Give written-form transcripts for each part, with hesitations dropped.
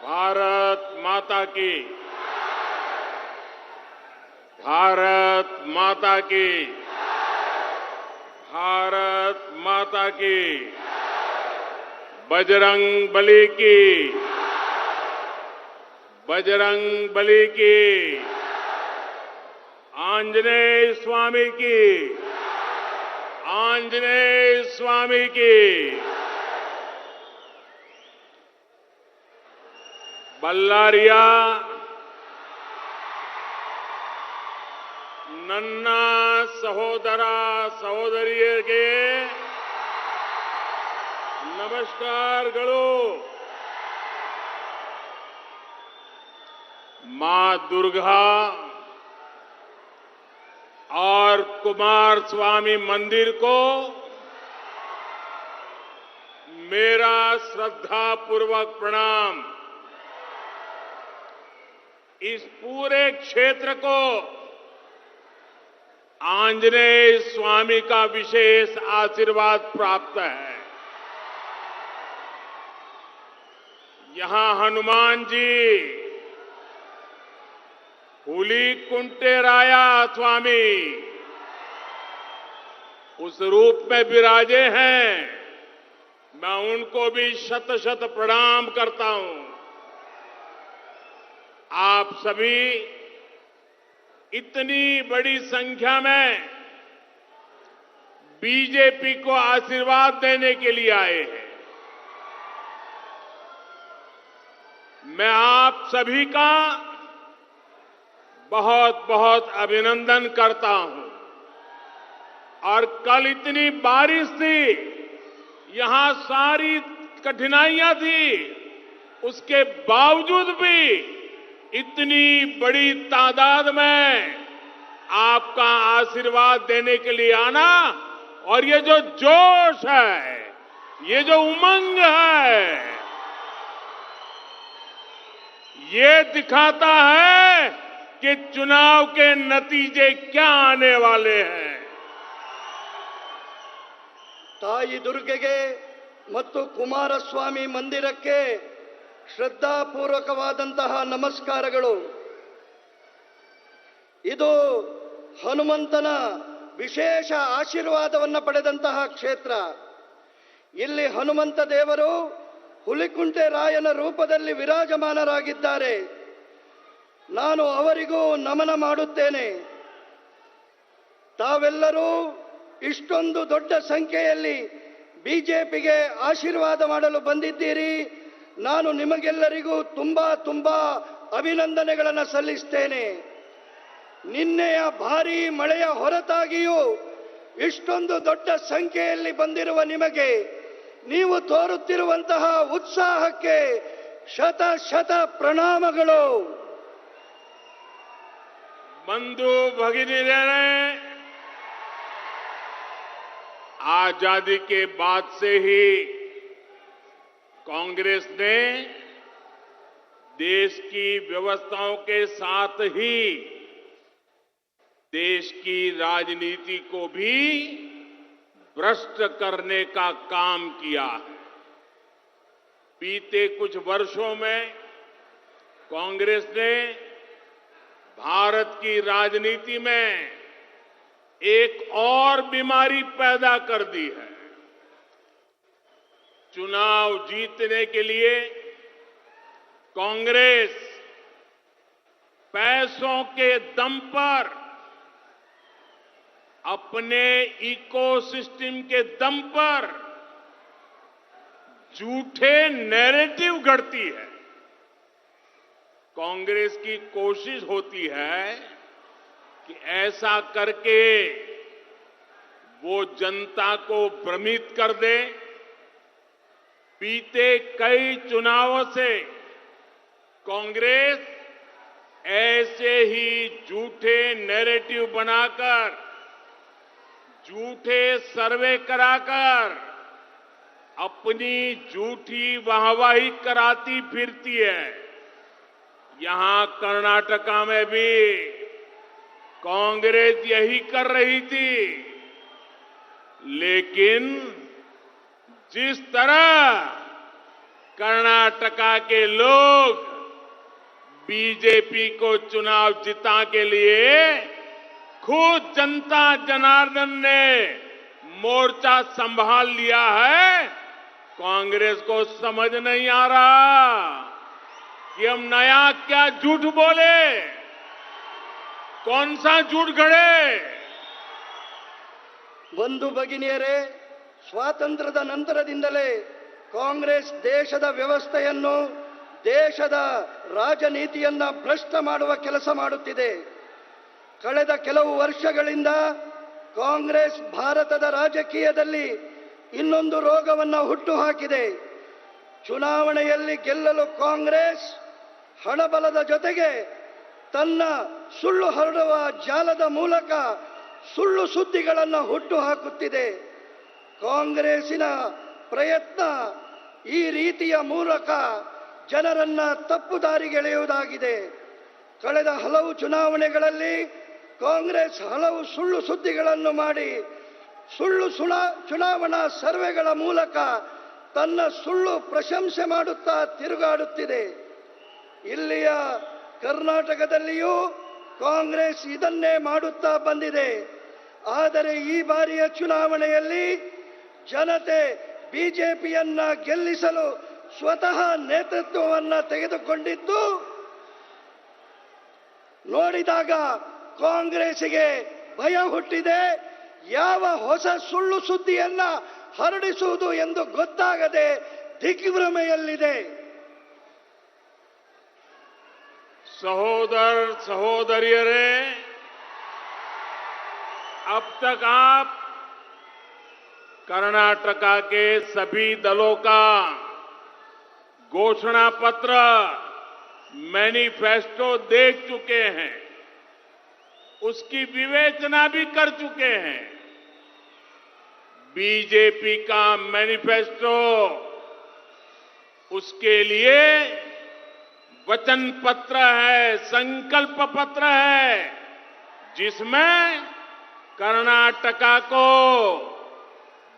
भारत माता की। भारत माता की। भारत माता की। बजरंग बली की। बजरंग बली की। आंजनेय स्वामी की। आंजनेय स्वामी की। बल्लारिया ನನ್ನ ಸಹೋದರ ಸಹೋದರಿಯರಿಗೆ नमस्कारಗಳು। मां दुर्गा और कुमार स्वामी मंदिर को मेरा श्रद्धापूर्वक प्रणाम। इस पूरे क्षेत्र को आंजनेय स्वामी का विशेष आशीर्वाद प्राप्त है। यहां हनुमान जी हुलीकुंटेराया स्वामी उस रूप में विराजे हैं। मैं उनको भी शत शत प्रणाम करता हूं। आप सभी इतनी बड़ी संख्या में बीजेपी को आशीर्वाद देने के लिए आए हैं। मैं आप सभी का बहुत बहुत अभिनंदन करता हूं। और कल इतनी बारिश थी, यहां सारी कठिनाइयां थी, उसके बावजूद भी इतनी बड़ी तादाद में आपका आशीर्वाद देने के लिए आना और ये जो जोश है, ये जो उमंग है, ये दिखाता है कि चुनाव के नतीजे क्या आने वाले हैं। ತಾಯಿ ದುರ್ಗೆಗೆ ಮತ್ತು ಕುಮಾರಸ್ವಾಮಿ ಮಂದಿರಕ್ಕೆ ಶ್ರದ್ಧಾಪೂರ್ವಕವಾದಂತಹ ನಮಸ್ಕಾರಗಳು। ಇದು ಹನುಮಂತನ ವಿಶೇಷ ಆಶೀರ್ವಾದವನ್ನು ಪಡೆದಂತಹ ಕ್ಷೇತ್ರ। ಇಲ್ಲಿ ಹನುಮಂತ ದೇವರು ಹುಲಿಕುಂಟೆ ರಾಯನ ರೂಪದಲ್ಲಿ ವಿರಾಜಮಾನರಾಗಿದ್ದಾರೆ। ನಾನು ಅವರಿಗೂ ನಮನ ಮಾಡುತ್ತೇನೆ। ತಾವೆಲ್ಲರೂ ಇಷ್ಟೊಂದು ದೊಡ್ಡ ಸಂಖ್ಯೆಯಲ್ಲಿ ಬಿಜೆಪಿಗೆ ಆಶೀರ್ವಾದ ಮಾಡಲು ಬಂದಿದ್ದೀರಿ। ನಾನು ನಿಮಗೆಲ್ಲರಿಗೂ ತುಂಬಾ ಅಭಿನಂದನೆಗಳನ್ನು ಸಲ್ಲಿಸುತ್ತೇನೆ। ನಿನ್ನೆಯ ಭಾರೀ ಮಳೆಯ ಹೊರತಾಗಿಯೂ ಇಷ್ಟೊಂದು ದೊಡ್ಡ ಸಂಖ್ಯೆಯಲ್ಲಿ ಬಂದಿರುವ ನಿಮಗೆ, ನೀವು ತೋರುತ್ತಿರುವಂತಹ ಉತ್ಸಾಹಕ್ಕೆ ಶತ ಶತ ಪ್ರಣಾಮಗಳು। बंधु भगिनीरे, आजादी के बाद से ही कांग्रेस ने देश की व्यवस्थाओं के साथ ही देश की राजनीति को भी भ्रष्ट करने का काम किया है। बीते कुछ वर्षों में कांग्रेस ने भारत की राजनीति में एक और बीमारी पैदा कर दी है। चुनाव जीतने के लिए कांग्रेस पैसों के दम पर, अपने इकोसिस्टम के दम पर झूठे नैरेटिव गढ़ती है। कांग्रेस की कोशिश होती है कि ऐसा करके वो जनता को भ्रमित कर दे। बीते कई चुनावों से कांग्रेस ऐसे ही झूठे नैरेटिव बनाकर, झूठे सर्वे कराकर अपनी झूठी वाहवाही कराती फिरती है। यहां कर्नाटका में भी कांग्रेस यही कर रही थी। लेकिन जिस तरह कर्नाटका के लोग बीजेपी को चुनाव जिता के लिए खुद जनता जनार्दन ने मोर्चा संभाल लिया है। कांग्रेस को समझ नहीं आ रहा कि हम नया क्या झूठ बोले, कौन सा झूठ गढ़े। ಬಂಧು ಭಗಿನಿಯರೇ, ಸ್ವಾತಂತ್ರ್ಯದ ನಂತರದಿಂದಲೇ ಕಾಂಗ್ರೆಸ್ ದೇಶದ ವ್ಯವಸ್ಥೆಯನ್ನು, ದೇಶದ ರಾಜನೀತಿಯನ್ನ ಭ್ರಷ್ಟ ಮಾಡುವ ಕೆಲಸ ಮಾಡುತ್ತಿದೆ. ಕಳೆದ ಕೆಲವು ವರ್ಷಗಳಿಂದ ಕಾಂಗ್ರೆಸ್ ಭಾರತದ ರಾಜಕೀಯದಲ್ಲಿ ಇನ್ನೊಂದು ರೋಗವನ್ನು ಹುಟ್ಟುಹಾಕಿದೆ. ಚುನಾವಣೆಯಲ್ಲಿ ಗೆಲ್ಲಲು ಕಾಂಗ್ರೆಸ್ ಹಣಬಲದ ಜೊತೆಗೆ ತನ್ನ ಸುಳ್ಳು ಹರಡುವ ಜಾಲದ ಮೂಲಕ ಸುಳ್ಳು ಸುದ್ದಿಗಳನ್ನು ಹುಟ್ಟುಹಾಕುತ್ತಿದೆ. ಕಾಂಗ್ರೆಸ್ಸಿನ ಪ್ರಯತ್ನ ಈ ರೀತಿಯ ಮೂಲಕ ಜನರನ್ನ ತಪ್ಪು ದಾರಿಗೆಳೆಯುವುದಾಗಿದೆ. ಕಳೆದ ಹಲವು ಚುನಾವಣೆಗಳಲ್ಲಿ ಕಾಂಗ್ರೆಸ್ ಹಲವು ಸುಳ್ಳು ಸುದ್ದಿಗಳನ್ನು ಮಾಡಿ ಸುಳ್ಳು ಚುನಾವಣಾ ಸರ್ವೆಗಳ ಮೂಲಕ ತನ್ನ ಸುಳ್ಳು ಪ್ರಶಂಸೆ ಮಾಡುತ್ತಾ ತಿರುಗಾಡುತ್ತಿದೆ. ಇಲ್ಲಿಯ ಕರ್ನಾಟಕದಲ್ಲಿಯೂ ಕಾಂಗ್ರೆಸ್ ಇದನ್ನೇ ಮಾಡುತ್ತಾ ಬಂದಿದೆ. ಆದರೆ ಈ ಬಾರಿಯ ಚುನಾವಣೆಯಲ್ಲಿ ಜನತೆ ಬಿಜೆಪಿಯನ್ನ ಗೆಲ್ಲಿಸಲು ಸ್ವತಃ ನೇತೃತ್ವವನ್ನು ತೆಗೆದುಕೊಂಡಿದ್ದು ನೋಡಿದಾಗ ಕಾಂಗ್ರೆಸ್ಸಿಗೆ ಭಯ ಹುಟ್ಟಿದೆ. ಯಾವ ಹೊಸ ಸುಳ್ಳು ಸುದ್ದಿಯನ್ನ ಹರಡಿಸುವುದು ಎಂದು ಗೊತ್ತಾಗದೆ ದಿಗ್ಭ್ರಮೆಯಲ್ಲಿದೆ. सहोदर सहोदरियरे, अब तक आप कर्नाटका के सभी दलों का घोषणा पत्र, मैनिफेस्टो देख चुके हैं, उसकी विवेचना भी कर चुके हैं. बीजेपी का मैनिफेस्टो उसके लिए वचन पत्र है, संकल्प पत्र है, जिसमें कर्नाटका को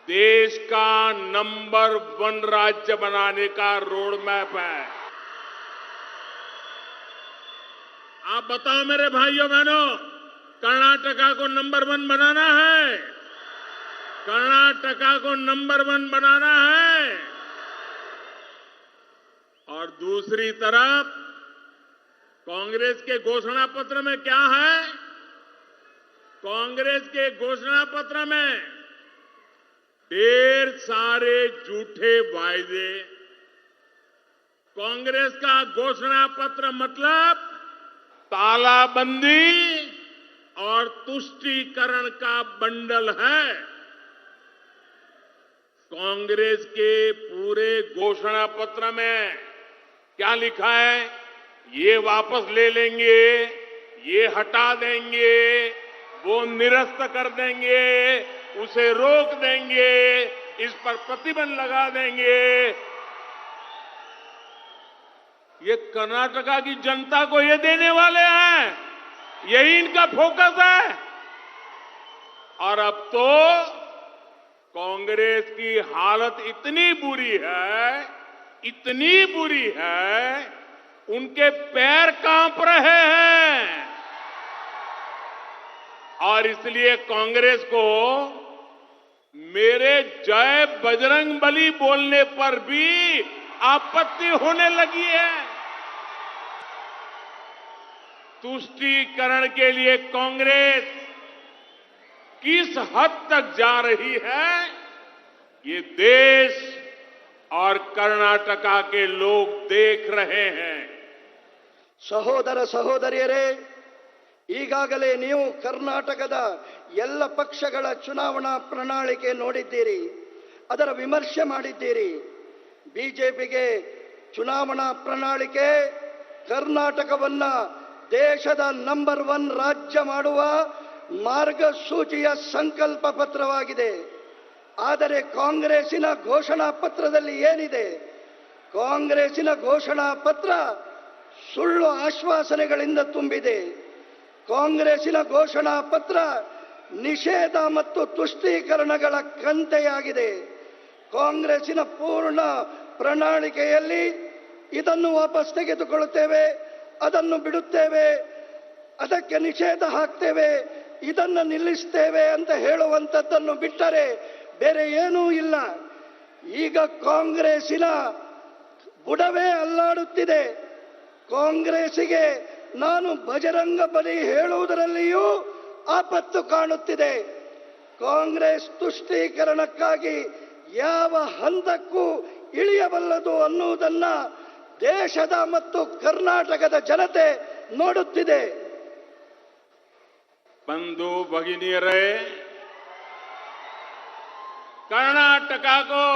देश का नंबर 1 राज्य बनाने का रोड मैप है. आप बताओ मेरे भाइयों बहनों, कर्नाटका को नंबर 1 बनाना है? कर्नाटका को नंबर 1 बनाना है. और दूसरी तरफ कांग्रेस के घोषणा पत्र में क्या है? कांग्रेस के घोषणा पत्र में ढेर सारे झूठे वायदे. कांग्रेस का घोषणा पत्र मतलब तालाबंदी और तुष्टीकरण का बंडल है. कांग्रेस के पूरे घोषणा पत्र में क्या लिखा है? ये वापस ले लेंगे, ये हटा देंगे, वो निरस्त कर देंगे, उसे रोक देंगे, इस पर प्रतिबंध लगा देंगे. ये कर्नाटका की जनता को ये देने वाले हैं, यही इनका फोकस है. और अब तो कांग्रेस की हालत इतनी बुरी है, उनके पैर कांप रहे हैं. और इसलिए कांग्रेस को मेरे जय बजरंग बली बोलने पर भी आपत्ति होने लगी है. तुष्टीकरण के लिए कांग्रेस किस हद तक जा रही है, ये देश और कर्नाटका के लोग देख रहे हैं. ಸಹೋದರ ಸಹೋದರಿಯರೇ, ಈಗಾಗಲೇ ನೀವು ಕರ್ನಾಟಕದ ಎಲ್ಲ ಪಕ್ಷಗಳ ಚುನಾವಣಾ ಪ್ರಣಾಳಿಕೆ ನೋಡಿದ್ದೀರಿ, ಅದರ ವಿಮರ್ಶೆ ಮಾಡಿದ್ದೀರಿ. ಬಿಜೆಪಿಗೆ ಚುನಾವಣಾ ಪ್ರಣಾಳಿಕೆ ಕರ್ನಾಟಕವನ್ನ ದೇಶದ ನಂಬರ್ 1 ರಾಜ್ಯ ಮಾಡುವ ಮಾರ್ಗಸೂಚಿಯ ಸಂಕಲ್ಪ ಪತ್ರವಾಗಿದೆ. ಆದರೆ ಕಾಂಗ್ರೆಸ್ಸಿನ ಘೋಷಣಾ ಪತ್ರದಲ್ಲಿ ಏನಿದೆ? ಕಾಂಗ್ರೆಸ್ಸಿನ ಘೋಷಣಾ ಪತ್ರ ಸುಳ್ಳು ಆಶ್ವಾಸನೆಗಳಿಂದ ತುಂಬಿದೆ. ಕಾಂಗ್ರೆಸ್ಸಿನ ಘೋಷಣಾ ಪತ್ರ ನಿಷೇಧ ಮತ್ತು ತುಷ್ಟೀಕರಣಗಳ ಕಂತೆಯಾಗಿದೆ. ಕಾಂಗ್ರೆಸ್ಸಿನ ಪೂರ್ಣ ಪ್ರಣಾಳಿಕೆಯಲ್ಲಿ ಇದನ್ನು ವಾಪಸ್ ತೆಗೆದುಕೊಳ್ಳುತ್ತೇವೆ, ಅದನ್ನು ಬಿಡುತ್ತೇವೆ, ಅದಕ್ಕೆ ನಿಷೇಧ ಹಾಕ್ತೇವೆ, ಇದನ್ನು ನಿಲ್ಲಿಸ್ತೇವೆ ಅಂತ ಹೇಳುವಂಥದ್ದನ್ನು ಬಿಟ್ಟರೆ ಬೇರೆ ಏನೂ ಇಲ್ಲ. ಈಗ ಕಾಂಗ್ರೆಸ್ಸಿನ ಬುಡವೇ ಅಲ್ಲಾಡುತ್ತಿದೆ. ಕಾಂಗ್ರೆಸ್ಸಿಗೆ ನಾನು ಬಜರಂಗ ಬಲಿ ಹೇಳುವುದರಲ್ಲಿಯೂ ಆಪತ್ತು ಕಾಣುತ್ತಿದೆ. ಕಾಂಗ್ರೆಸ್ ತುಷ್ಟೀಕರಣಕ್ಕಾಗಿ ಯಾವ ಹಂತಕ್ಕೂ ಇಳಿಯಬಲ್ಲದು ಅನ್ನುವುದನ್ನ ದೇಶದ ಮತ್ತು ಕರ್ನಾಟಕದ ಜನತೆ ನೋಡುತ್ತಿದೆ. बंधु भगिनियरे, कर्नाटका को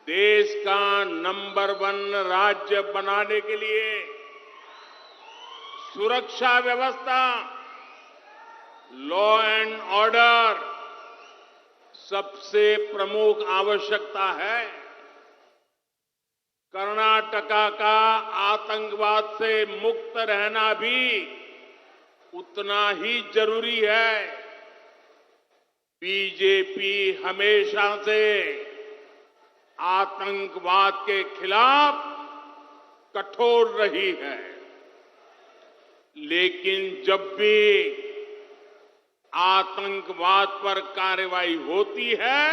देश का नंबर 1 राज्य बनाने के लिए सुरक्षा व्यवस्था, लॉ एंड ऑर्डर सबसे प्रमुख आवश्यकता है. कर्नाटका का आतंकवाद से मुक्त रहना भी उतना ही जरूरी है. बीजेपी हमेशा से आतंकवाद के खिलाफ कठोर रही है, लेकिन जब भी आतंकवाद पर कार्रवाई होती है,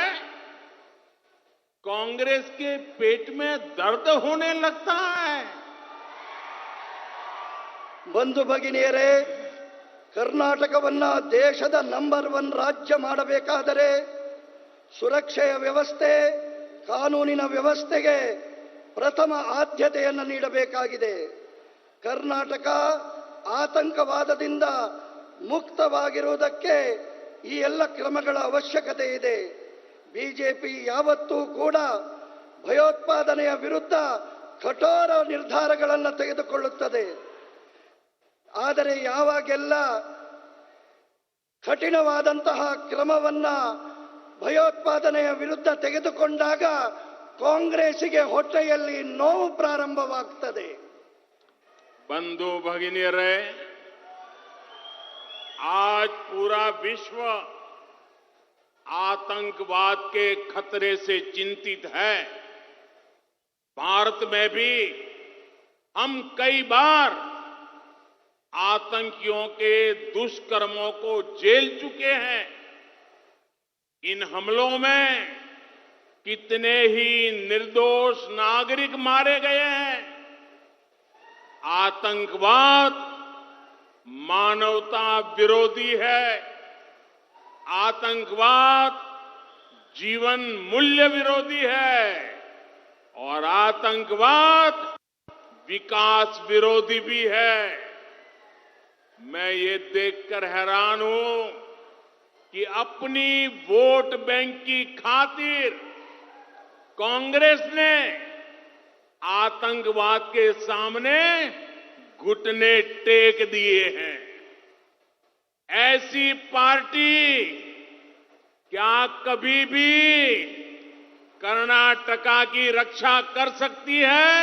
कांग्रेस के पेट में दर्द होने लगता है. ಬಂಧು ಭಗಿನಿಯರೇ, ಕರ್ನಾಟಕವನ್ನ ದೇಶದ ನಂಬರ್ 1 ರಾಜ್ಯ ಮಾಡಬೇಕಾದರೆ ಸುರಕ್ಷೆಯ ವ್ಯವಸ್ಥೆ, ಕಾನೂನಿನ ವ್ಯವಸ್ಥೆಗೆ ಪ್ರಥಮ ಆದ್ಯತೆಯನ್ನು ನೀಡಬೇಕಾಗಿದೆ. ಕರ್ನಾಟಕ ಆತಂಕವಾದದಿಂದ ಮುಕ್ತವಾಗಿರುವುದಕ್ಕೆ ಈ ಎಲ್ಲ ಕ್ರಮಗಳ ಅವಶ್ಯಕತೆ ಇದೆ. ಬಿಜೆಪಿ ಯಾವತ್ತೂ ಕೂಡ ಭಯೋತ್ಪಾದನೆಯ ವಿರುದ್ಧ ಕಠೋರ ನಿರ್ಧಾರಗಳನ್ನು ತೆಗೆದುಕೊಳ್ಳುತ್ತದೆ. ಆದರೆ ಯಾವಾಗೆಲ್ಲ ಕಠಿಣವಾದಂತಹ ಕ್ರಮವನ್ನ ಭಯೋತ್ಪಾದನೆಯ ವಿರುದ್ಧ ತೆಗೆದುಕೊಂಡಾಗ ಕಾಂಗ್ರೆಸ್ಸಿಗೆ ಹೊಟ್ಟೆಯಲ್ಲಿ ನೋವು ಪ್ರಾರಂಭವಾಗುತ್ತದೆ. बंधु भगिनियरे, आज पूरा विश्व आतंकवाद के खतरे से चिंतित है. भारत में भी हम कई बार आतंकियों के दुष्कर्मों को झेल चुके हैं. इन हमलों में कितने ही निर्दोष नागरिक मारे गए हैं. आतंकवाद मानवता विरोधी है. आतंकवाद जीवन मूल्य विरोधी है और आतंकवाद विकास विरोधी भी है. मैं ये देखकर हैरान हूं कि अपनी वोट बैंक की खातिर कांग्रेस ने आतंकवाद के सामने घुटने टेक दिए हैं. ऐसी पार्टी क्या कभी भी कर्नाटका की रक्षा कर सकती है?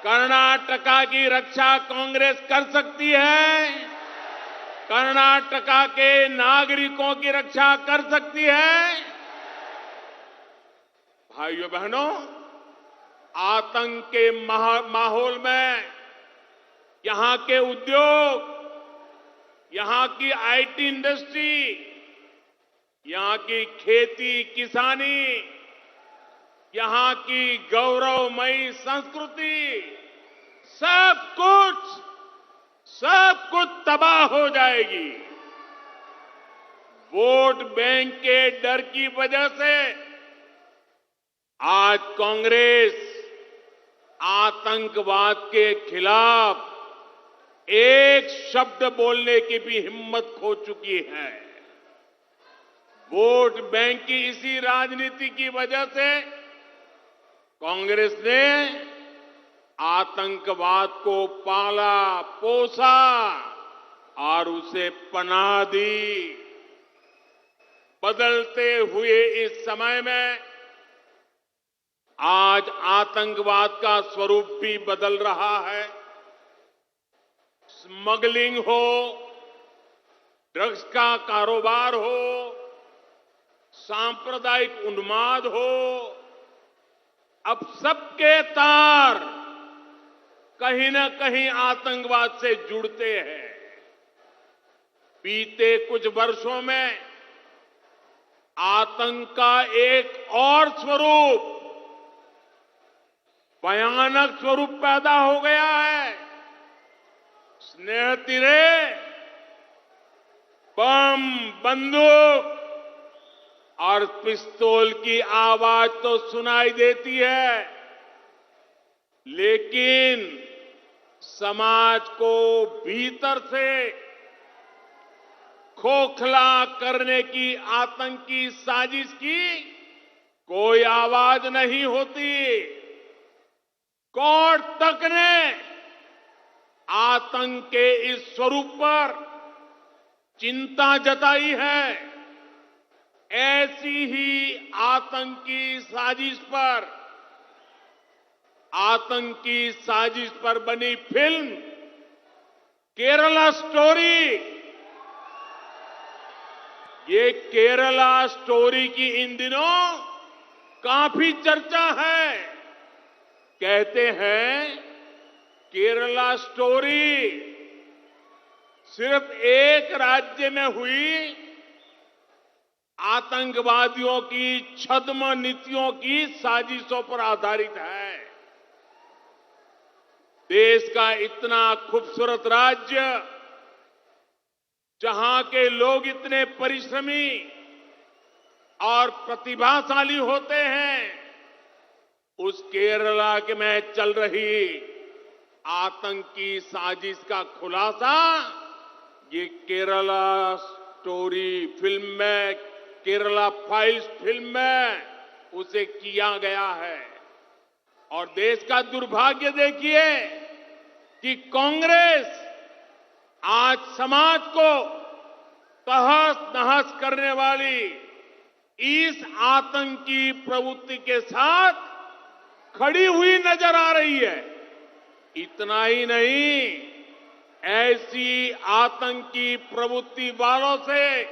कर्नाटका की रक्षा कांग्रेस कर सकती है? कर्नाटका के नागरिकों की रक्षा कर सकती है? भाइयों बहनों, आतंक के माहौल में यहां के उद्योग, यहां की आईटी इंडस्ट्री, यहां की खेती किसानी, यहां की गौरवमयी संस्कृति, सब कुछ तबाह हो जाएगी. वोट बैंक के डर की वजह से आज कांग्रेस आतंकवाद के खिलाफ एक शब्द बोलने की भी हिम्मत खो चुकी है. वोट बैंक की इसी राजनीति की वजह से कांग्रेस ने आतंकवाद को पाला पोसा और उसे पनाह दी. बदलते हुए इस समय में आज आतंकवाद का स्वरूप भी बदल रहा है. स्मगलिंग हो, ड्रग्स का कारोबार हो, सांप्रदायिक उन्माद हो, अब सबके तार कहीं न कहीं आतंकवाद से जुड़ते हैं। बीते कुछ वर्षों में आतंक का एक और स्वरूप, भयानक स्वरूप पैदा हो गया है। स्नेहतिरे, बम, बंदूक और पिस्तौल की आवाज तो सुनाई देती है, लेकिन समाज को भीतर से खोखला करने की आतंकी साजिश की कोई आवाज नहीं होती। कोर्ट तक ने आतंक के इस स्वरूप पर चिंता जताई है। ऐसी ही आतंकी साजिश पर बनी फिल्म केरला स्टोरी, ये केरला स्टोरी की इन दिनों काफी चर्चा है। कहते हैं केरला स्टोरी सिर्फ एक राज्य में हुई आतंकवादियों की छद्म नीतियों की साजिशों पर आधारित है। देश का इतना खूबसूरत राज्य, जहां के लोग इतने परिश्रमी और प्रतिभाशाली होते हैं, उस केरला के में चल रही आतंकी साजिश का खुलासा ये केरला स्टोरी फिल्म में, केरला फाइल्स फिल्म में उसे किया गया है। और देश का दुर्भाग्य देखिए कि कांग्रेस आज समाज को तहस नहस करने वाली इस आतंकी प्रवृत्ति के साथ खड़ी हुई नजर आ रही है। इतना ही नहीं, ऐसी आतंकी प्रवृत्ति वालों से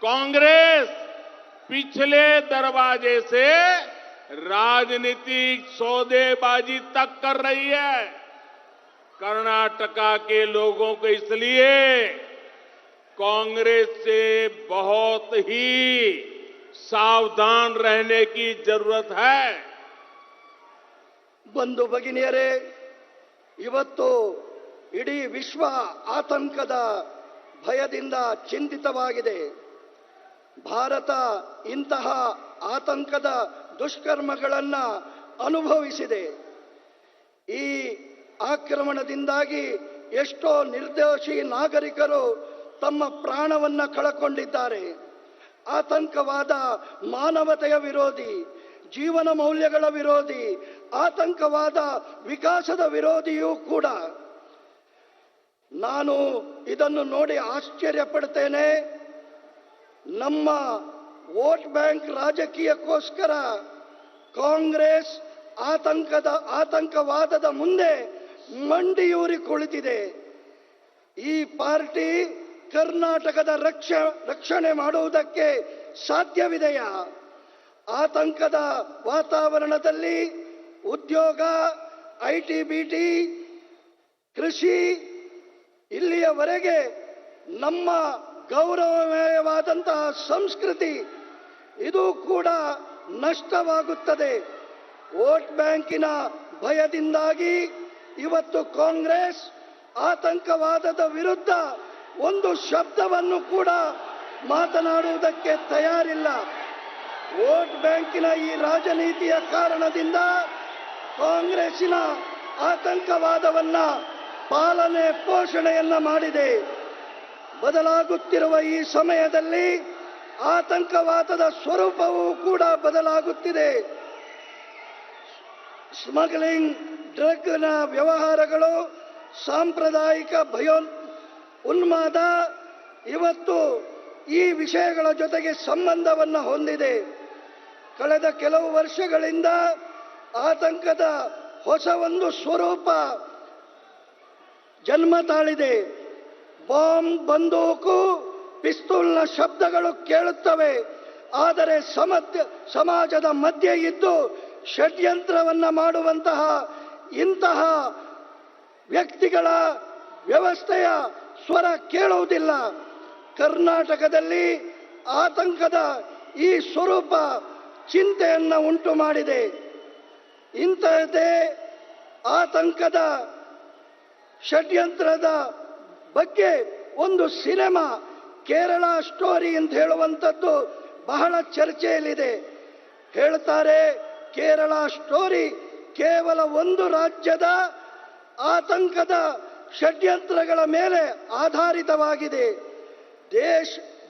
कांग्रेस पिछले दरवाजे से राजनीतिक सौदेबाजी तक कर रही है। कर्नाटका के लोगों को इसलिए कांग्रेस से बहुत ही सावधान रहने की जरूरत है। ಬಂಧು ಭಗಿನಿಯರೇ, ಇವತ್ತು ಇಡೀ ವಿಶ್ವ ಆತಂಕದ ಭಯದಿಂದ ಚಿಂತಿತವಾಗಿದೆ. ಭಾರತ ಇಂತಹ ಆತಂಕದ ದುಷ್ಕರ್ಮಗಳನ್ನು ಅನುಭವಿಸಿದೆ. ಈ ಆಕ್ರಮಣದಿಂದಾಗಿ ಎಷ್ಟೋ ನಿರ್ದೋಷಿ ನಾಗರಿಕರು ತಮ್ಮ ಪ್ರಾಣವನ್ನು ಕಳಕೊಂಡಿದ್ದಾರೆ. ಆತಂಕವಾದ ಮಾನವತೆಯ ವಿರೋಧಿ, ಜೀವನ ಮೌಲ್ಯಗಳ ವಿರೋಧಿ, ಆತಂಕವಾದ ವಿಕಾಸದ ವಿರೋಧಿಯೂ ಕೂಡ. ನಾನು ಇದನ್ನು ನೋಡಿ ಆಶ್ಚರ್ಯ ಪಡ್ತೇನೆ. ನಮ್ಮ ವೋಟ್ ಬ್ಯಾಂಕ್ ರಾಜಕೀಯಕ್ಕೋಸ್ಕರ ಕಾಂಗ್ರೆಸ್ ಆತಂಕವಾದದ ಮುಂದೆ ಮಂಡಿಯೂರಿ ಕುಳಿತಿದೆ. ಈ ಪಾರ್ಟಿ ಕರ್ನಾಟಕದ ರಕ್ಷಣೆ ಮಾಡುವುದಕ್ಕೆ ಸಾಧ್ಯವಿದೆಯಾ? ಆತಂಕದ ವಾತಾವರಣದಲ್ಲಿ ಉದ್ಯೋಗ, ಐಟಿ, ಬಿಟಿ, ಕೃಷಿ, ಇಲ್ಲಿಯವರೆಗೆ ನಮ್ಮ ಗೌರವಮಯವಾದಂತಹ ಸಂಸ್ಕೃತಿ ಇದು ಕೂಡ ನಷ್ಟವಾಗುತ್ತದೆ. ವೋಟ್ ಬ್ಯಾಂಕಿನ ಭಯದಿಂದಾಗಿ ಇವತ್ತು ಕಾಂಗ್ರೆಸ್ ಆತಂಕವಾದದ ವಿರುದ್ಧ ಒಂದು ಶಬ್ದವನ್ನು ಕೂಡ ಮಾತನಾಡುವುದಕ್ಕೆ ತಯಾರಿಲ್ಲ. ವೋಟ್ ಬ್ಯಾಂಕಿನ ಈ ರಾಜನೀತಿಯ ಕಾರಣದಿಂದ ಕಾಂಗ್ರೆಸ್ಸಿನ ಆತಂಕವಾದವನ್ನ ಪಾಲನೆ ಪೋಷಣೆಯನ್ನ ಮಾಡಿದೆ. ಬದಲಾಗುತ್ತಿರುವ ಈ ಸಮಯದಲ್ಲಿ ಆತಂಕವಾದದ ಸ್ವರೂಪವೂ ಕೂಡ ಬದಲಾಗುತ್ತಿದೆ. ಸ್ಮಗ್ಲಿಂಗ್, ಡ್ರಗ್ನ ವ್ಯವಹಾರಗಳು, ಸಾಂಪ್ರದಾಯಿಕ ಉನ್ಮಾದ ಇವತ್ತು ಈ ವಿಷಯಗಳ ಜೊತೆಗೆ ಸಂಬಂಧವನ್ನು ಹೊಂದಿದೆ. ಕಳೆದ ಕೆಲವು ವರ್ಷಗಳಿಂದ ಆತಂಕದ ಹೊಸ ಒಂದು ಸ್ವರೂಪ ಜನ್ಮ ತಾಳಿದೆ. ಬಾಂಬ್, ಬಂದೂಕು, ಪಿಸ್ತೂಲ್ನ ಶಬ್ದಗಳು ಕೇಳುತ್ತವೆ. ಆದರೆ ಸಮಾಜದ ಮಧ್ಯೆ ಇದ್ದು ಷಡ್ಯಂತ್ರವನ್ನ ಮಾಡುವಂತಹ ಇಂತಹ ವ್ಯಕ್ತಿಗಳ ವ್ಯವಸ್ಥೆಯ ಸ್ವರ ಕೇಳುವುದಿಲ್ಲ. ಕರ್ನಾಟಕದಲ್ಲಿ ಆತಂಕದ ಈ ಸ್ವರೂಪ ಚಿಂತೆಯನ್ನು ಉಂಟು ಮಾಡಿದೆ. ಇಂತಹದ್ದೇ ಆತಂಕದ ಷಡ್ಯಂತ್ರದ ಬಗ್ಗೆ ಒಂದು ಸಿನಿಮಾ ಕೇರಳ ಸ್ಟೋರಿ ಅಂತ ಹೇಳುವಂಥದ್ದು ಬಹಳ ಚರ್ಚೆಯಲ್ಲಿದೆ. ಹೇಳ್ತಾರೆ ಕೇರಳ ಸ್ಟೋರಿ ಕೇವಲ ಒಂದು ರಾಜ್ಯದ ಆತಂಕದ ಷಡ್ಯಂತ್ರಗಳ ಮೇಲೆ ಆಧಾರಿತವಾಗಿದೆ.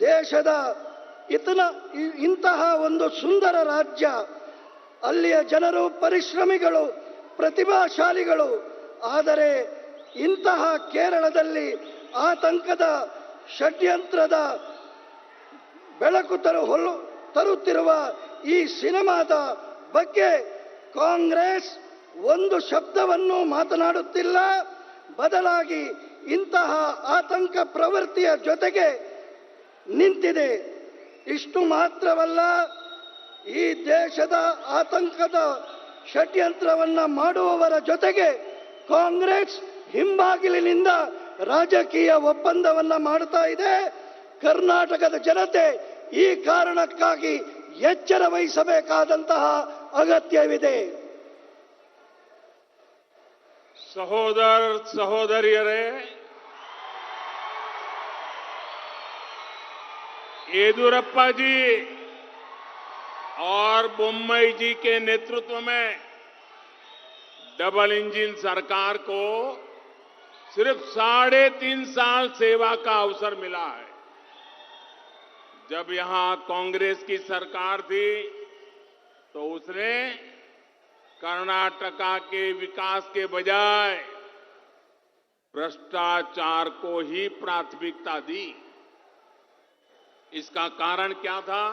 ದೇಶದ ಇಂತಹ ಒಂದು ಸುಂದರ ರಾಜ್ಯ, ಅಲ್ಲಿಯ ಜನರು ಪರಿಶ್ರಮಿಗಳು, ಪ್ರತಿಭಾಶಾಲಿಗಳು. ಆದರೆ ಇಂತಹ ಕೇರಳದಲ್ಲಿ ಆತಂಕದ ಷಡ್ಯಂತ್ರದ ಬೆಳಕು ತರುತ್ತಿರುವ ಈ ಸಿನಿಮಾದ ಬಗ್ಗೆ ಕಾಂಗ್ರೆಸ್ ಒಂದು ಶಬ್ದವನ್ನು ಮಾತನಾಡುತ್ತಿಲ್ಲ. ಬದಲಾಗಿ ಇಂತಹ ಆತಂಕ ಪ್ರವೃತ್ತಿಯ ಜೊತೆಗೆ ನಿಂತಿದೆ. ಇಷ್ಟು ಮಾತ್ರವಲ್ಲ, ಈ ದೇಶದ ಆತಂಕದ ಷಡ್ಯಂತ್ರವನ್ನ ಮಾಡುವವರ ಜೊತೆಗೆ ಕಾಂಗ್ರೆಸ್ ಹಿಂಬಾಗಿಲಿನಿಂದ ರಾಜಕೀಯ ಒಪ್ಪಂದವನ್ನ ಮಾಡ್ತಾ ಇದೆ. ಕರ್ನಾಟಕದ ಜನತೆ ಈ ಕಾರಣಕ್ಕಾಗಿ ಎಚ್ಚರ ವಹಿಸಬೇಕಾದಂತಹ ಅಗತ್ಯವಿದೆ. ಸಹೋದರ ಸಹೋದರಿಯರೇ, येदियुरप्पा जी और बोम्मई जी के नेतृत्व में डबल इंजन सरकार को सिर्फ 3.5 साल सेवा का अवसर मिला है। जब यहां कांग्रेस की सरकार थी तो उसने कर्नाटका के विकास के बजाय भ्रष्टाचार को ही प्राथमिकता दी। इसका कारण क्या था?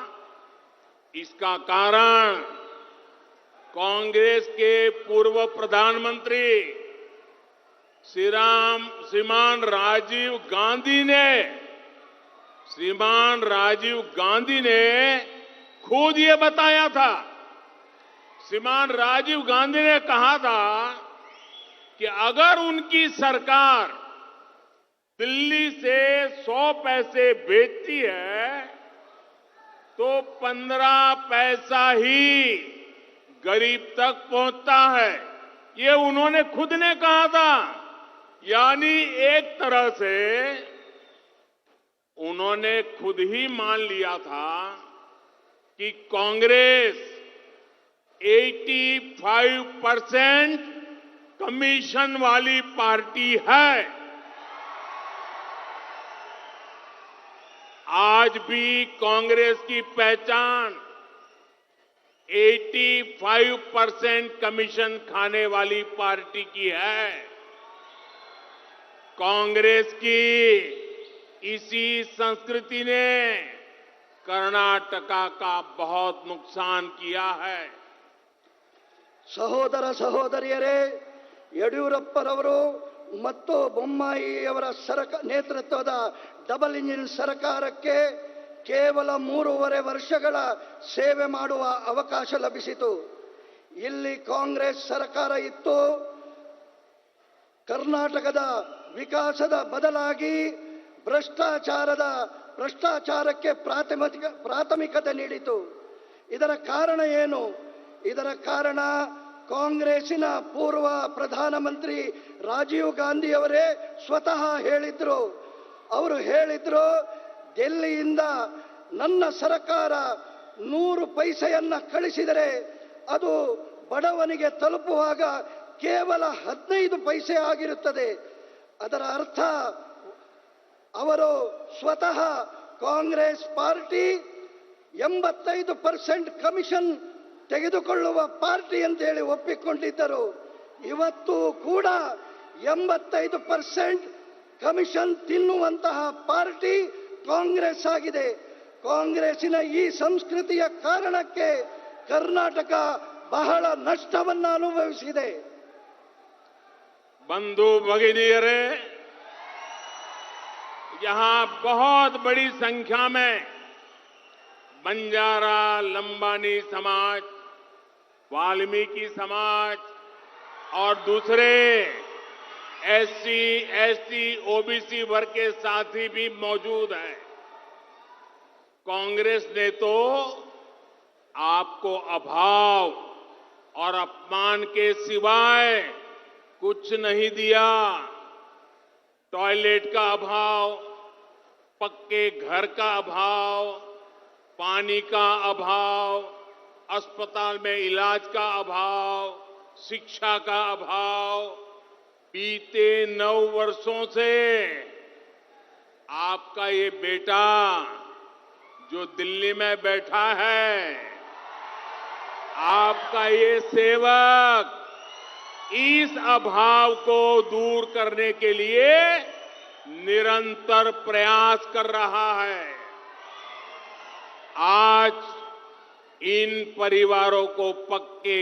इसका कारण कांग्रेस के पूर्व प्रधानमंत्री श्रीमान राजीव गांधी ने खुद ये बताया था। श्रीमान राजीव गांधी ने कहा था कि अगर उनकी सरकार दिल्ली से 100 पैसे भेजती है तो 15 पैसा ही गरीब तक पहुंचता है। ये उन्होंने खुद ने कहा था। यानी एक तरह से उन्होंने खुद ही मान लिया था कि कांग्रेस 85% कमीशन वाली पार्टी है। आज भी कांग्रेस की पहचान 85% कमीशन खाने वाली पार्टी की है। कांग्रेस की इसी संस्कृति ने कर्नाटका का बहुत नुकसान किया है। ಸಹೋದರ ಸಹೋದರಿಯರೇ, ಯಡಿಯೂರಪ್ಪರವರು ಮತ್ತು ಬೊಮ್ಮಾಯಿಯವರ ನೇತೃತ್ವದ ಡಬಲ್ ಇಂಜಿನ್ ಸರ್ಕಾರಕ್ಕೆ ಕೇವಲ 3.5 ವರ್ಷಗಳ ಸೇವೆ ಮಾಡುವ ಅವಕಾಶ ಲಭಿಸಿತು. ಇಲ್ಲಿ ಕಾಂಗ್ರೆಸ್ ಸರ್ಕಾರ ಇತ್ತು. ಕರ್ನಾಟಕದ ವಿಕಾಸದ ಬದಲಾಗಿ ಭ್ರಷ್ಟಾಚಾರಕ್ಕೆ ಪ್ರಾಥಮಿಕತೆ ನೀಡಿತು. ಇದರ ಕಾರಣ ಏನು? ಇದರ ಕಾರಣ ಕಾಂಗ್ರೆಸ್ಸಿನ ಪೂರ್ವ ಪ್ರಧಾನಮಂತ್ರಿ ರಾಜೀವ್ ಗಾಂಧಿಯವರೇ ಸ್ವತಃ ಹೇಳಿದ್ರು. ಅವರು ಹೇಳಿದ್ರು, ಡೆಲ್ಲಿಯಿಂದ ನನ್ನ ಸರ್ಕಾರ 100 ಪೈಸೆಯನ್ನ ಕಳಿಸಿದರೆ ಅದು ಬಡವನಿಗೆ ತಲುಪುವಾಗ ಕೇವಲ 15 ಪೈಸೆ ಆಗಿರುತ್ತದೆ. ಅದರ ಅರ್ಥ ಅವರು ಸ್ವತಃ ಕಾಂಗ್ರೆಸ್ ಪಾರ್ಟಿ 85% ಕಮಿಷನ್ ತೆಗೆದುಕೊಳ್ಳುವ ಪಾರ್ಟಿ ಅಂತೇಳಿ ಒಪ್ಪಿಕೊಂಡಿದ್ದರು. ಇವತ್ತು ಕೂಡ 85% ಕಮಿಷನ್ ತಿನ್ನುವಂತಹ ಪಾರ್ಟಿ ಕಾಂಗ್ರೆಸ್ ಆಗಿದೆ. ಕಾಂಗ್ರೆಸ್ಸಿನ ಈ ಸಂಸ್ಕೃತಿಯ ಕಾರಣಕ್ಕೆ ಕರ್ನಾಟಕ ಬಹಳ ನಷ್ಟವನ್ನು ಅನುಭವಿಸಿದೆ. बंधु भगिनियरे, यहां बहुत बड़ी संख्या में बंजारा लंबानी समाज वाल्मीकि समाज और दूसरे एससी, एसटी, ओबीसी वर्ग के साथी भी मौजूद हैं। कांग्रेस ने तो आपको अभाव और अपमान के सिवाय कुछ नहीं दिया। टॉयलेट का अभाव, पक्के घर का अभाव, पानी का अभाव, अस्पताल में इलाज का अभाव, शिक्षा का अभाव। बीते 9 वर्षों से आपका ये बेटा जो दिल्ली में बैठा है, आपका ये सेवक इस अभाव को दूर करने के लिए निरंतर प्रयास कर रहा है। आज इन परिवारों को पक्के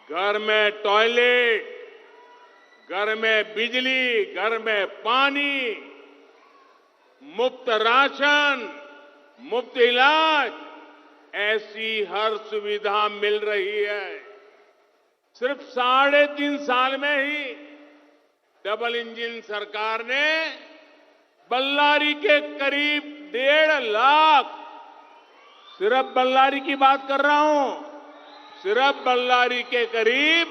घर में टॉयलेट, घर में बिजली, घर में पानी, मुफ्त राशन, मुफ्त इलाज, ऐसी हर सुविधा मिल रही है। सिर्फ 3.5 साल में ही डबल इंजन सरकार ने बल्लारी के करीब 1.5 लाख, सिर्फ बल्लारी की बात कर रहा हूं, सिर्फ बल्लारी के करीब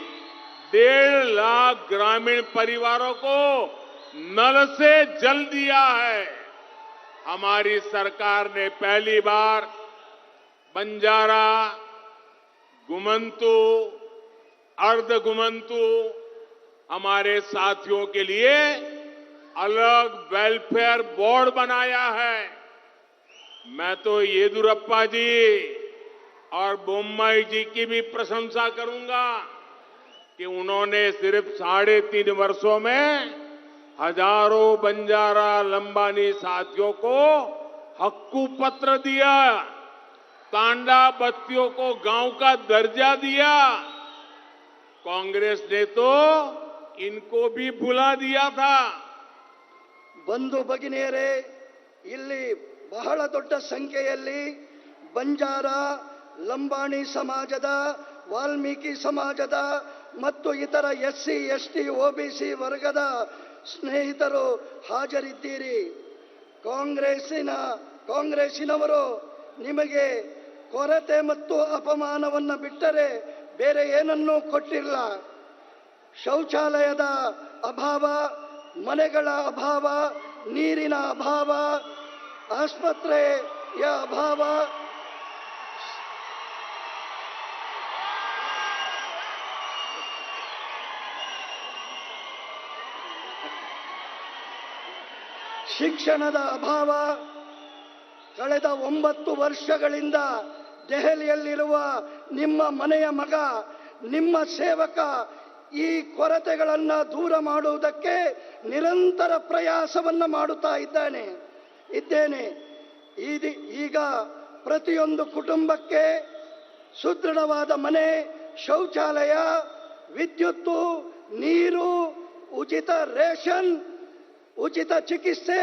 1.5 लाख ग्रामीण परिवारों को नल से जल दिया है। हमारी सरकार ने पहली बार बंजारा, गुमंतु, अर्ध गुमंतु हमारे साथियों के लिए अलग वेलफेयर बोर्ड बनाया है। मैं तो येदियुरप्पा जी और बोम्मई जी की भी प्रशंसा करूंगा कि उन्होंने सिर्फ 3.5 वर्षों में हजारों बंजारा लंबानी साथियों को हक्कू पत्र दिया, तांडा बस्तियों को गांव का दर्जा दिया। कांग्रेस ने तो इनको भी भुला दिया था। ಬಂಧು ಭಗಿನಿಯರೇ, ಇಲ್ಲಿ ಬಹಳ ದೊಡ್ಡ ಸಂಖ್ಯೆಯಲ್ಲಿ ಬಂಜಾರ, ಲಂಬಾಣಿ ಸಮಾಜದ, ವಾಲ್ಮೀಕಿ ಸಮಾಜದ ಮತ್ತು ಇತರ ಎಸ್ಸಿ, ಎಸ್ಟಿ, ಓಬಿಸಿ ವರ್ಗದ ಸ್ನೇಹಿತರು ಹಾಜರಿದ್ದೀರಿ. ಕಾಂಗ್ರೆಸ್ಸಿನವರು ನಿಮಗೆ ಕೊರತೆ ಮತ್ತು ಅಪಮಾನವನ್ನು ಬಿಟ್ಟರೆ ಬೇರೆ ಏನನ್ನೂ ಕೊಟ್ಟಿಲ್ಲ. ಶೌಚಾಲಯದ ಅಭಾವ, ಮನೆಗಳ ಅಭಾವ, ನೀರಿನ ಅಭಾವ, ಆಸ್ಪತ್ರೆಯ ಅಭಾವ, ಶಿಕ್ಷಣದ ಅಭಾವ. ಕಳೆದ 9 ವರ್ಷಗಳಿಂದ ದೆಹಲಿಯಲ್ಲಿರುವ ನಿಮ್ಮ ಮನೆಯ ಮಗ, ನಿಮ್ಮ ಸೇವಕ ಈ ಕೊರತೆಗಳನ್ನು ದೂರ ಮಾಡುವುದಕ್ಕೆ ನಿರಂತರ ಪ್ರಯಾಸವನ್ನು ಮಾಡುತ್ತಾ ಇದ್ದೇನೆ. ಈಗ ಪ್ರತಿಯೊಂದು ಕುಟುಂಬಕ್ಕೆ ಸುದೃಢವಾದ ಮನೆ, ಶೌಚಾಲಯ, ವಿದ್ಯುತ್ತು, ನೀರು, ಉಚಿತ ರೇಷನ್, ಉಚಿತ ಚಿಕಿತ್ಸೆ,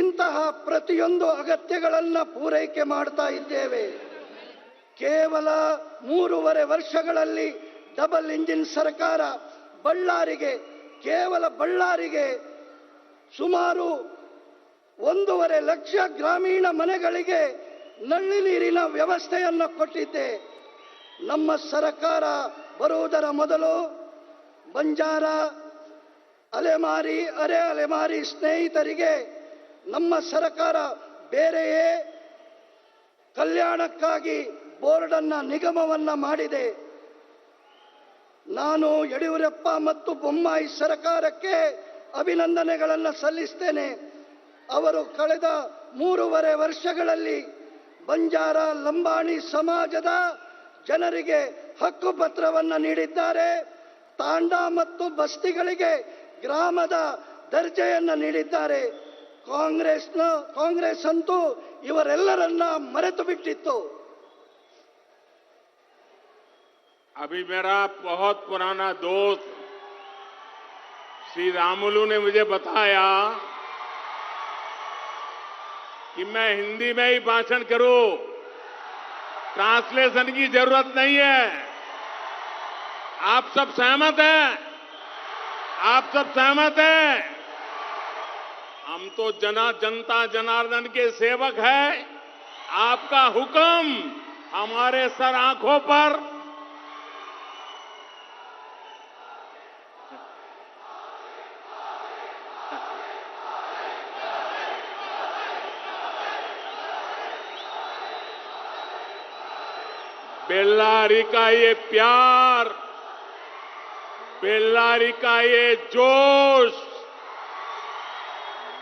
ಇಂತಹ ಪ್ರತಿಯೊಂದು ಅಗತ್ಯಗಳನ್ನು ಪೂರೈಕೆ ಮಾಡ್ತಾ ಇದ್ದೇವೆ. ಕೇವಲ 3.5 ವರ್ಷಗಳಲ್ಲಿ ಡಬಲ್ ಇಂಜಿನ್ ಸರ್ಕಾರ ಕೇವಲ ಬಳ್ಳಾರಿಗೆ ಸುಮಾರು 1.5 ಲಕ್ಷ ಗ್ರಾಮೀಣ ಮನೆಗಳಿಗೆ ನಲ್ಲಿ ನೀರಿನ ವ್ಯವಸ್ಥೆಯನ್ನು ಕೊಟ್ಟಿದೆ. ನಮ್ಮ ಸರ್ಕಾರ ಬರುವುದರ ಮೊದಲು ಬಂಜಾರ, ಅಲೆಮಾರಿ, ಅರೆ ಅಲೆಮಾರಿ ಸ್ನೇಹಿತರಿಗೆ ನಮ್ಮ ಸರ್ಕಾರ ಬೇರೆಯೇ ಕಲ್ಯಾಣಕ್ಕಾಗಿ ನಿಗಮವನ್ನು ಮಾಡಿದೆ. ನಾನು ಯಡಿಯೂರಪ್ಪ ಮತ್ತು ಬೊಮ್ಮಾಯಿ ಸರ್ಕಾರಕ್ಕೆ ಅಭಿನಂದನೆಗಳನ್ನು ಸಲ್ಲಿಸುತ್ತೇನೆ. ಅವರು ಕಳೆದ 3.5 ವರ್ಷಗಳಲ್ಲಿ ಬಂಜಾರ, ಲಂಬಾಣಿ ಸಮಾಜದ ಜನರಿಗೆ ಹಕ್ಕುಪತ್ರವನ್ನು ನೀಡಿದ್ದಾರೆ. ತಾಂಡಾ ಮತ್ತು ಬಸ್ತಿಗಳಿಗೆ ಗ್ರಾಮದ ದರ್ಜೆಯನ್ನು ನೀಡಿದ್ದಾರೆ. ಕಾಂಗ್ರೆಸ್ ಅಂತೂ ಇವರೆಲ್ಲರನ್ನ ಮರೆತು ಬಿಟ್ಟಿತ್ತು. अभी मेरा बहुत पुराना दोस्त श्री रामुलू ने मुझे बताया कि मैं हिंदी में ही भाषण करूं, ट्रांसलेशन की जरूरत नहीं है। आप सब सहमत हैं? आप सब सहमत हैं? हम तो जनता जनार्दन के सेवक हैं। आपका हुक्म हमारे सर आंखों पर। बेल्लारी का ये प्यार, बेल्लारी का ये जोश,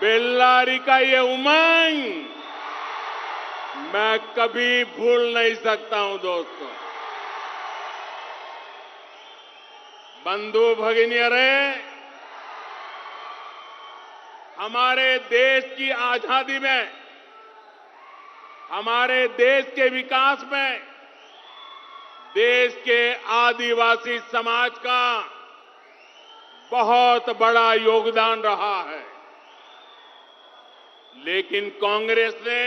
बेल्लारी का ये उमंग मैं कभी भूल नहीं सकता हूं दोस्तों। बंधु भगिनियरे, हमारे देश की आजादी में, हमारे देश के विकास में देश के आदिवासी समाज का बहुत बड़ा योगदान रहा है। लेकिन कांग्रेस ने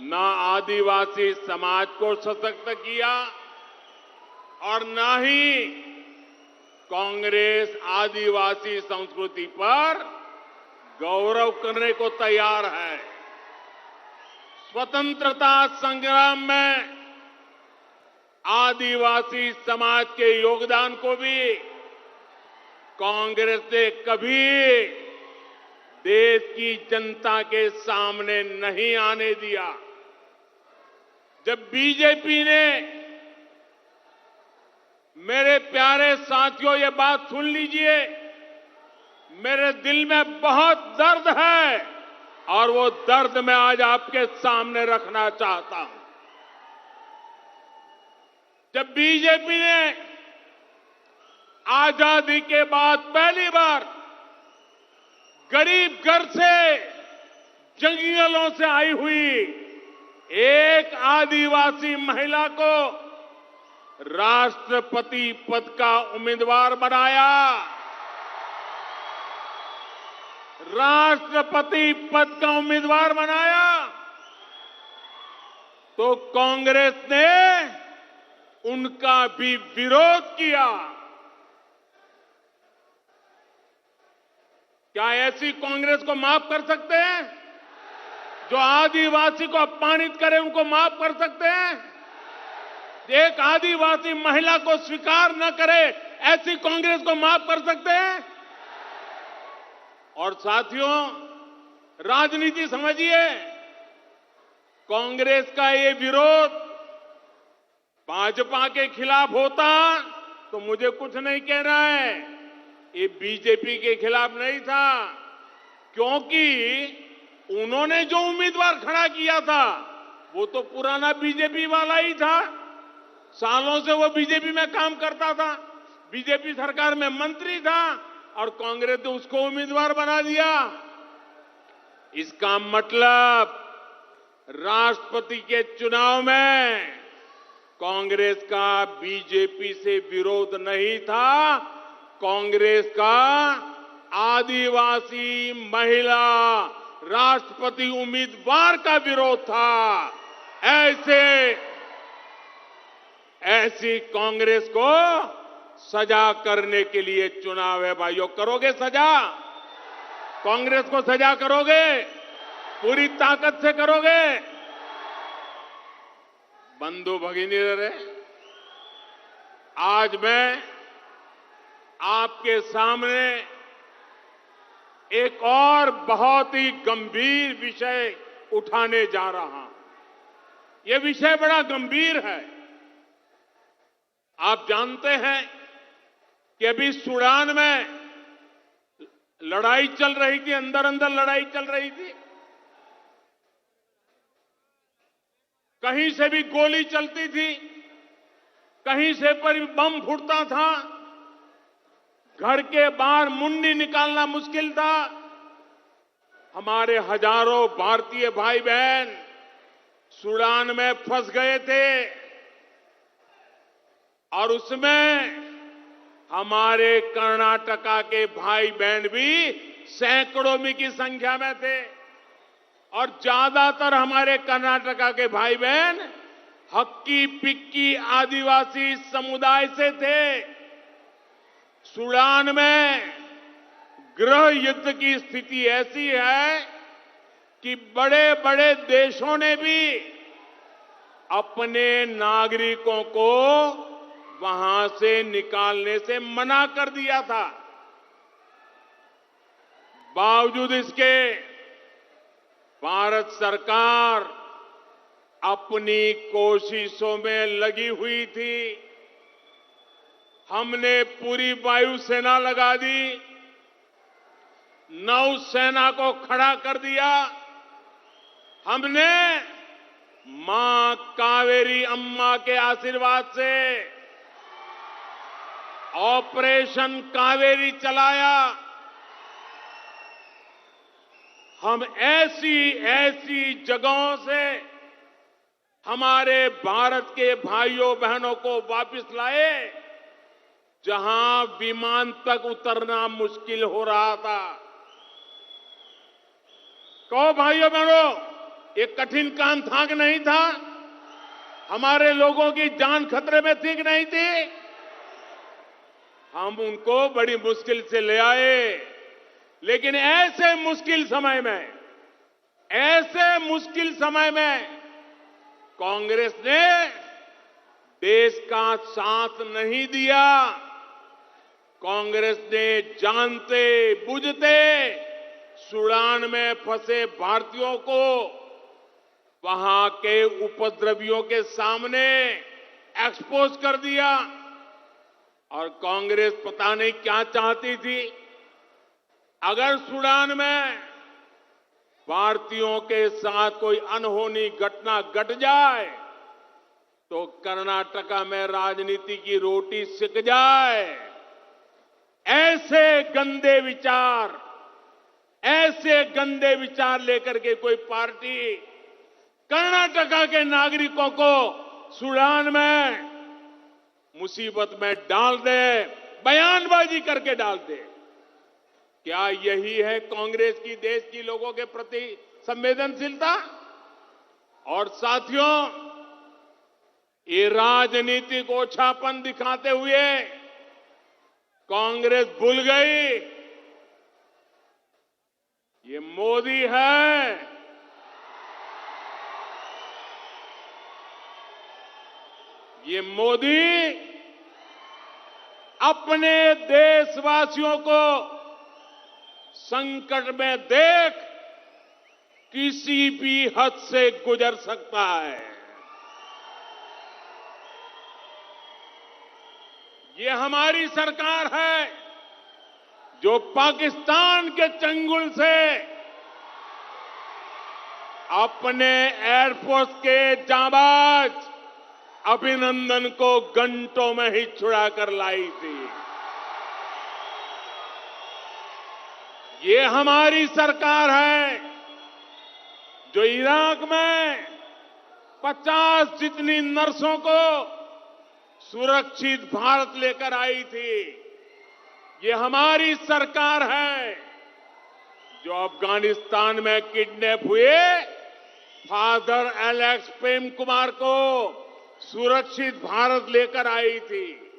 ना आदिवासी समाज को सशक्त किया और न ही कांग्रेस आदिवासी संस्कृति पर गौरव करने को तैयार है। स्वतंत्रता संग्राम में आदिवासी समाज के योगदान को भी कांग्रेस ने कभी देश की जनता के सामने नहीं आने दिया। जब बीजेपी ने, मेरे प्यारे साथियों ये बात सुन लीजिए, मेरे दिल में बहुत दर्द है और वो दर्द मैं आज आपके सामने रखना चाहता हूं। जब बीजेपी ने आजादी के बाद पहली बार गरीब घर से, जंगलों से आई हुई एक आदिवासी महिला को राष्ट्रपति पद का उम्मीदवार बनाया, राष्ट्रपति पद का उम्मीदवार बनाया, तो कांग्रेस ने उनका भी विरोध किया। क्या ऐसी कांग्रेस को माफ कर सकते हैं? जो आदिवासी को अपमानित करे उनको माफ कर सकते हैं? एक आदिवासी महिला को स्वीकार न करे ऐसी कांग्रेस को माफ कर सकते हैं? और साथियों, राजनीति समझिए। कांग्रेस का ये विरोध भाजपा के खिलाफ होता तो मुझे कुछ नहीं कहना है, ये बीजेपी के खिलाफ नहीं था, क्योंकि उन्होंने जो उम्मीदवार खड़ा किया था वो तो पुराना बीजेपी वाला ही था। सालों से वो बीजेपी में काम करता था, बीजेपी सरकार में मंत्री था और कांग्रेस ने उसको उम्मीदवार बना दिया। इसका मतलब राष्ट्रपति के चुनाव में कांग्रेस का बीजेपी से विरोध नहीं था, कांग्रेस का आदिवासी महिला राष्ट्रपति उम्मीदवार का विरोध था। ऐसी कांग्रेस को सजा करने के लिए चुनाव है भाइयों। करोगे सजा? कांग्रेस को सजा करोगे? पूरी ताकत से करोगे? बंधु भगिनी, आज मैं आपके सामने एक और बहुत ही गंभीर विषय उठाने जा रहा हूं। यह विषय बड़ा गंभीर है। आप जानते हैं कि अभी सूडान में लड़ाई चल रही थी, अंदर अंदर लड़ाई चल रही थी, कहीं से भी गोली चलती थी, कहीं से पर बम फूटता था, घर के बाहर मुंडी निकालना मुश्किल था। हमारे हजारों भारतीय भाई बहन सूडान में फंस गए थे और उसमें हमारे कर्नाटका के भाई बहन भी सैकड़ों में की संख्या में थे और ज्यादातर हमारे कर्नाटका के भाई बहन हक्की पिक्की आदिवासी समुदाय से थे। सूडान में गृह युद्ध की स्थिति ऐसी है कि बड़े बड़े देशों ने भी अपने नागरिकों को वहां से निकालने से मना कर दिया था। बावजूद इसके भारत सरकार अपनी कोशिशों में लगी हुई थी। हमने पूरी वायुसेना लगा दी, नौसेना को खड़ा कर दिया। हमने मां कावेरी अम्मा के आशीर्वाद से ऑपरेशन कावेरी चलाया। हम ऐसी ऐसी जगहों से हमारे भारत के भाइयों बहनों को वापस लाए जहां विमान तक उतरना मुश्किल हो रहा था। कहो भाइयों बहनों, ये कठिन काम था कि नहीं था? हमारे लोगों की जान खतरे में थी कि नहीं थी? हम उनको बड़ी मुश्किल से ले आए। लेकिन ऐसे मुश्किल समय में कांग्रेस ने देश का साथ नहीं दिया। कांग्रेस ने जानते बुझते सूडान में फंसे भारतीयों को वहां के उपद्रवियों के सामने एक्सपोज कर दिया। और कांग्रेस पता नहीं क्या चाहती थी। अगर सूडान में भारतीयों के साथ कोई अनहोनी घटना घट जाए तो कर्नाटका में राजनीति की रोटी सिक जाए। ऐसे गंदे विचार लेकर के कोई पार्टी कर्नाटका के नागरिकों को सूडान में मुसीबत में डाल दे, बयानबाजी करके डाल दे। क्या यही है कांग्रेस की देश की लोगों के प्रति संवेदनशीलता? और साथियों, ये राजनीतिक ओछापन दिखाते हुए कांग्रेस भूल गई ये मोदी है। ये मोदी अपने देशवासियों को संकट में देख किसी भी हद से गुजर सकता है। ये हमारी सरकार है जो पाकिस्तान के चंगुल से अपने एयरफोर्स के जांबाज अभिनंदन को घंटों में ही छुड़ा कर लाई थी। ये हमारी सरकार है जो इराक में 50 जितनी नर्सों को सुरक्षित भारत लेकर आई थी। ये हमारी सरकार है जो अफगानिस्तान में किडनैप हुए फादर एलेक्स प्रेम कुमार को सुरक्षित भारत लेकर आई थी।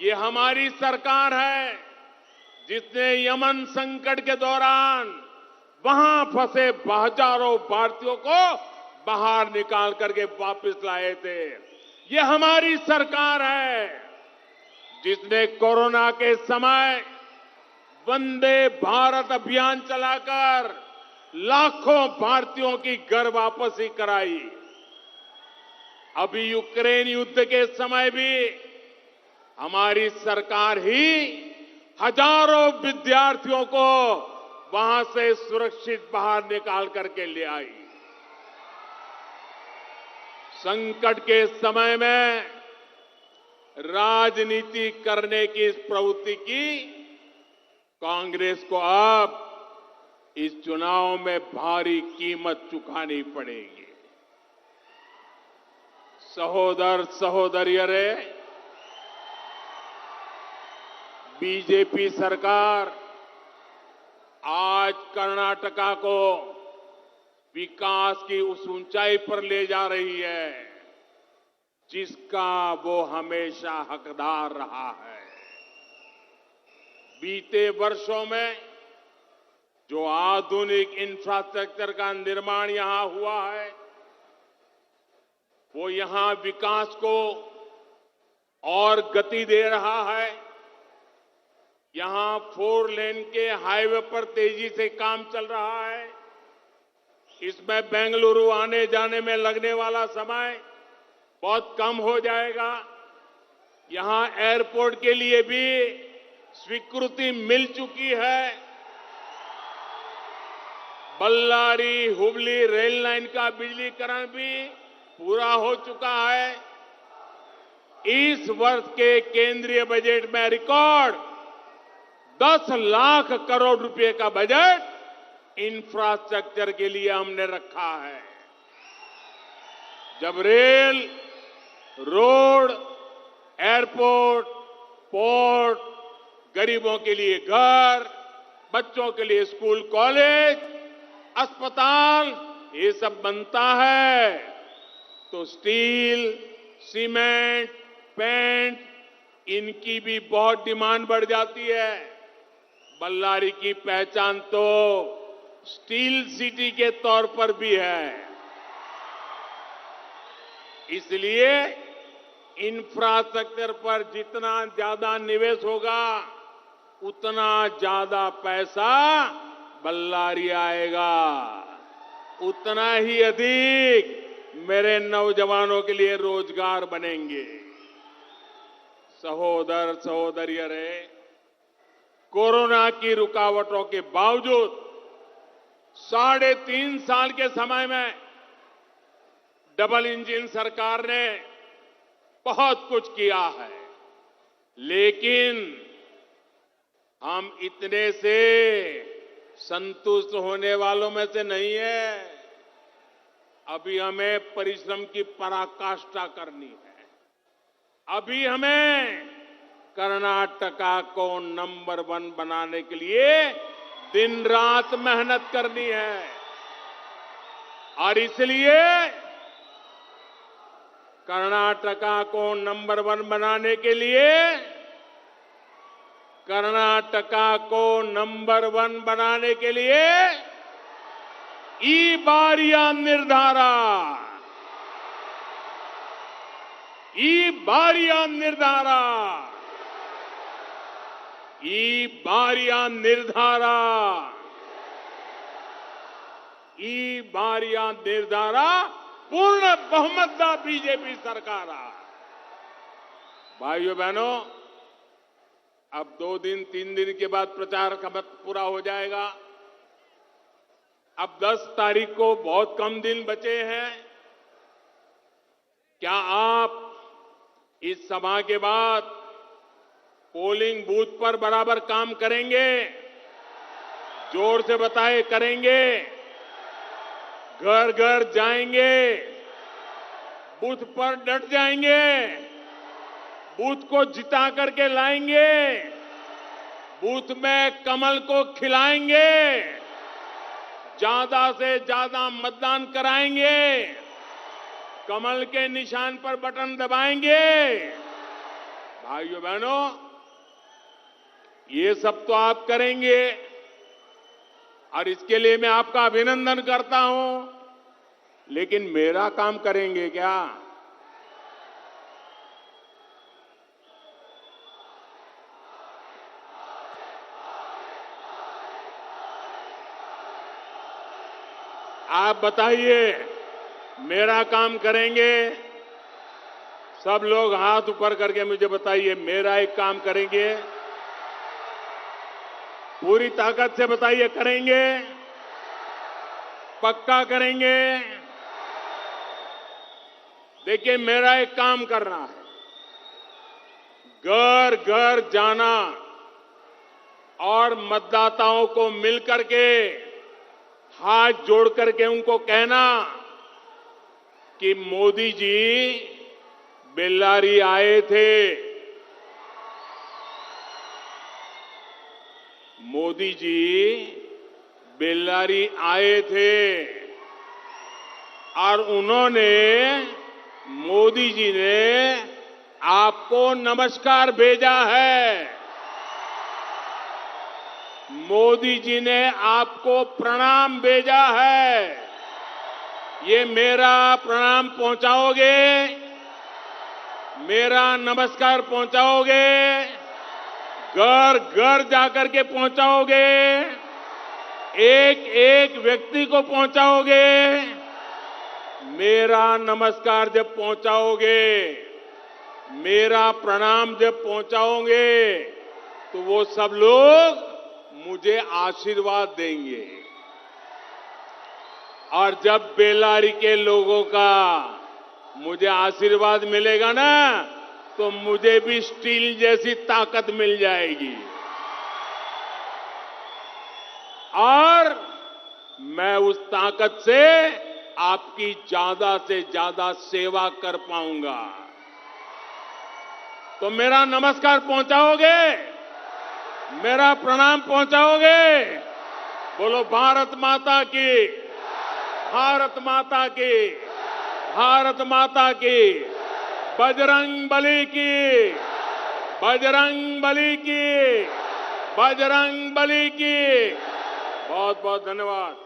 ये हमारी सरकार है जिसने यमन संकट के दौरान वहां फंसे हजारों भारतीयों को बाहर निकाल करके वापस लाए थे। ये हमारी सरकार है जिसने कोरोना के समय वंदे भारत अभियान चलाकर लाखों भारतीयों की घर वापसी कराई। अभी यूक्रेन युद्ध के समय भी हमारी सरकार ही हजारों विद्यार्थियों को वहां से सुरक्षित बाहर निकाल करके ले आई। संकट के समय में राजनीति करने की इस प्रवृत्ति की कांग्रेस को अब इस चुनाव में भारी कीमत चुकानी पड़ेगी। सहोदर सहोदरियों, बीजेपी सरकार आज कर्नाटका को विकास की उस ऊंचाई पर ले जा रही है जिसका वो हमेशा हकदार रहा है। बीते वर्षों में जो आधुनिक इंफ्रास्ट्रक्चर का निर्माण यहां हुआ है, वो यहां विकास को और गति दे रहा है। यहां 4 लेन के हाईवे पर तेजी से काम चल रहा है। इसमें बेंगलुरु आने जाने में लगने वाला समय बहुत कम हो जाएगा। यहां एयरपोर्ट के लिए भी स्वीकृति मिल चुकी है। बल्लारी हुबली रेल लाइन का बिजलीकरण भी पूरा हो चुका है। इस वर्ष के केंद्रीय बजट में रिकॉर्ड 10 लाख करोड़ रुपए का बजट इंफ्रास्ट्रक्चर के लिए हमने रखा है। जब रेल, रोड, एयरपोर्ट, पोर्ट, गरीबों के लिए घर, बच्चों के लिए स्कूल, कॉलेज, अस्पताल, ये सब बनता है तो स्टील, सीमेंट, पेंट, इनकी भी बहुत डिमांड बढ़ जाती है। बल्लारी की पहचान तो स्टील सिटी के तौर पर भी है। इसलिए इंफ्रास्ट्रक्चर पर जितना ज्यादा निवेश होगा, उतना ज्यादा पैसा बल्लारी आएगा, उतना ही अधिक मेरे नौजवानों के लिए रोजगार बनेंगे। सहोदर सहोदरियों रे, कोरोना की रुकावटों के बावजूद 3.5 साल के समय में डबल इंजन सरकार ने बहुत कुछ किया है, लेकिन हम इतने से संतुष्ट होने वालों में से नहीं है। अभी हमें परिश्रम की पराकाष्ठा करनी है। अभी हमें कर्नाटका को नंबर 1 बनाने के लिए दिन रात मेहनत करनी है। और इसलिए कर्नाटका को नंबर 1 बनाने के लिए, कर्नाटका को नंबर 1 बनाने के लिए ई बारिया निर्धारा, ई बारिया निर्धारा, ई बारिया निर्धारा, ई बारिया निर्धारा पूर्ण बहुमत दा बीजेपी सरकार। भाइयों बहनों, अब 2 दिन 3 दिन के बाद प्रचार का मत पूरा हो जाएगा। अब 10 तारीख को बहुत कम दिन बचे हैं। क्या आप इस सभा के बाद पोलिंग बूथ पर बराबर काम करेंगे? जोर से बताए, करेंगे? घर घर जाएंगे, बूथ पर डट जाएंगे, बूथ को जिता करके लाएंगे, बूथ में कमल को खिलाएंगे, ज्यादा से ज्यादा मतदान कराएंगे, कमल के निशान पर बटन दबाएंगे। भाइयों बहनों, ये सब तो आप करेंगे और इसके लिए मैं आपका अभिनंदन करता हूं, लेकिन मेरा काम करेंगे क्या? आप बताइए, मेरा काम करेंगे? सब लोग हाथ ऊपर करके मुझे बताइए, मेरा एक काम करेंगे? पूरी ताकत से बताइए, करेंगे? पक्का करेंगे? देखिए, मेरा एक काम करना है, घर घर जाना और मतदाताओं को मिलकर के हाथ जोड़ करके उनको कहना कि मोदी जी बेल्लारी आए थे, मोदी जी बेल्लारी आए थे, और उन्होंने, मोदी जी ने आपको नमस्कार भेजा है। मोदी जी ने आपको प्रणाम भेजा है। ये मेरा प्रणाम पहुंचाओगे? मेरा नमस्कार पहुंचाओगे? घर घर जाकर के पहुंचाओगे? एक एक व्यक्ति को पहुंचाओगे? मेरा नमस्कार जब पहुंचाओगे, मेरा प्रणाम जब पहुंचाओगे, तो वो सब लोग मुझे आशीर्वाद देंगे। और जब बेल्लारी के लोगों का मुझे आशीर्वाद मिलेगा ना, तो मुझे भी स्टील जैसी ताकत मिल जाएगी और मैं उस ताकत से आपकी ज्यादा से ज्यादा सेवा कर पाऊंगा। तो मेरा नमस्कार पहुंचाओगे? मेरा प्रणाम पहुंचाओगे? बोलो भारत माता की, भारत माता की, भारत माता की, बजरंग बली की, बजरंग बली की, बजरंग बली की। बहुत बहुत धन्यवाद।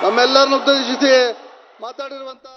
ನಮ್ಮೆಲ್ಲರನ್ನು ಉದ್ದೇಶಿಸಿ ಮಾತಾಡಿರುವಂತಹ